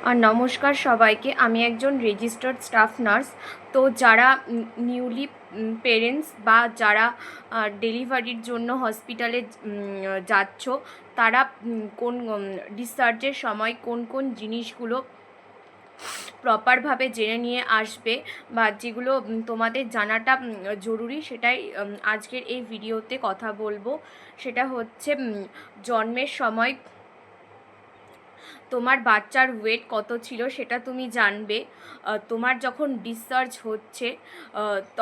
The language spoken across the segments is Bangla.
আর নমস্কার সবাইকে। আমি একজন রেজিস্টার্ড স্টাফ নার্স। তো যারা নিউলি পেরেন্টস বা যারা ডেলিভারির জন্য হসপিটালে যাচ্ছ, তারা কোন ডিসচার্জের সময় কোন কোন জিনিসগুলো প্রপারভাবে জেনে নিয়ে আসবে বা যেগুলো তোমাদের জানাটা জরুরি, সেটাই আজকের এই ভিডিওতে কথা বলবো। সেটা হচ্ছে জন্মের সময় তোমার বাচ্চার ওয়েট কত ছিল সেটা তুমি জানবে। তোমার যখন ডিসচার্জ হচ্ছে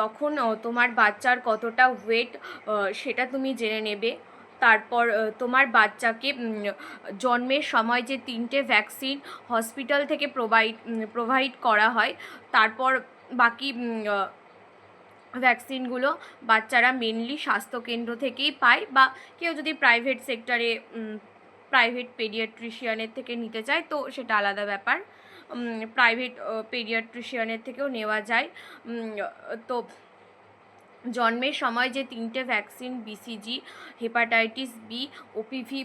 তখন তোমার বাচ্চার কতটা ওয়েট সেটা তুমি জেনে নেবে। তারপর তোমার বাচ্চাকে জন্মের সময় যে 3টে ভ্যাকসিন হসপিটাল থেকে প্রোভাইড করা হয়, তারপর বাকি ভ্যাকসিনগুলো বাচ্চারা মেনলি স্বাস্থ্যকেন্দ্র থেকেই পায়, বা কেউ যদি প্রাইভেট সেক্টরে প্রাইভেট পেডিয়াট্রিশিয়ানের থেকে নিতে চায় তো সেটা আলাদা ব্যাপার। প্রাইভেট পেডিয়াট্রিশিয়ানের থেকেও নেওয়া যায়। তো জন্মের সময় যে 3টে vaccine, BCG, hepatitis B, OPV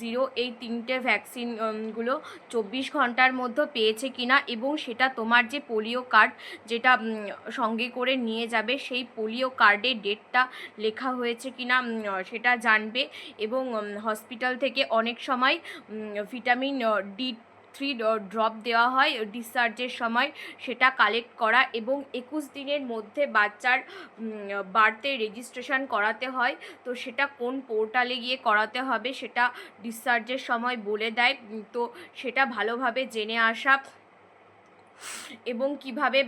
0, এই 3টে ভ্যাকসিনগুলো 24 ঘন্টার মধ্যে পেয়েছে কিনা, এবং সেটা তোমার যে পোলিও কার্ড যেটা সঙ্গে করে নিয়ে যাবে, সেই পোলিও কার্ডের ডেটটা লেখা হয়েছে কিনা সেটা জানবে। এবং হসপিটাল থেকে অনেক সময় ভিটামিন D3 ড্রপ দেওয়া হয় ডিসচার্জের সময়, সেটা কালেক্ট করা, এবং 21 দিনের মধ্যে বাচ্চার বার্থে রেজিস্ট্রেশন করাতে হয়। তো সেটা কোন পোর্টালে গিয়ে করাতে হবে সেটা ডিসচার্জের সময় বলে দেয়। তো সেটা ভালোভাবে জেনে আসা, এবং কিভাবে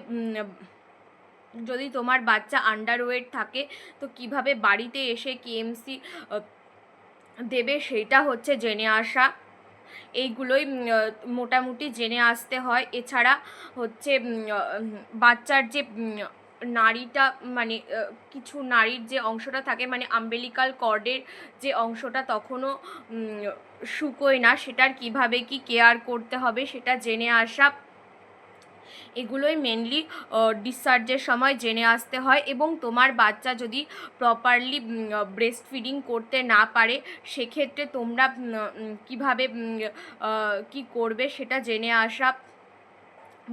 যদি তোমার বাচ্চা আন্ডারওয়েট থাকে তো কিভাবে বাড়িতে এসে কেএমসি দেবে সেটা হচ্ছে জেনে আসা। এইগুলোই মোটামুটি জেনে আসতে হয়। এছাড়া হচ্ছে বাচ্চার যে নাড়িটা, মানে কিছু নাড়ির যে অংশটা থাকে, মানে আম্বেলিকাল কর্ডের যে অংশটা তখনও শুকোয় না, সেটার কিভাবে কি কেয়ার করতে হবে সেটা জেনে আসা। এগুলোই মেনলি ডিসচার্জের সময় জেনে আসতে হয়। এবং তোমার বাচ্চা যদি প্রপারলি ব্রেস্ট ফিডিং করতে না পারে, সেক্ষেত্রে তোমরা কিভাবে কি করবে সেটা জেনে আসা,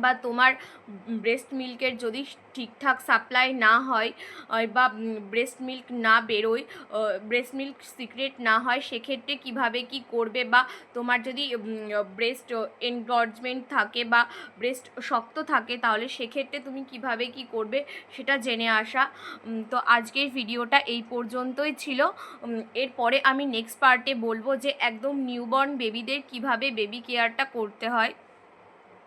বা তোমার ব্রেস্ট মিল্কের যদি ঠিকঠাক সাপ্লাই না হয় বা ব্রেস্ট মিল্ক না বেরোয়, ব্রেস্ট মিল্ক সিক্রেট না হয়, সেক্ষেত্রে কিভাবে কি করবে, বা তোমার যদি ব্রেস্ট এনগর্জমেন্ট থাকে বা ব্রেস্ট শক্ত থাকে, তাহলে সেক্ষেত্রে তুমি কিভাবে কি করবে সেটা জেনে আসা। তো আজকের ভিডিওটা এই পর্যন্তই ছিল। এরপরে আমি নেক্সট পার্টে বলবো যে একদম নিউবর্ন বেবিদের কিভাবে বেবি কেয়ারটা করতে হয়।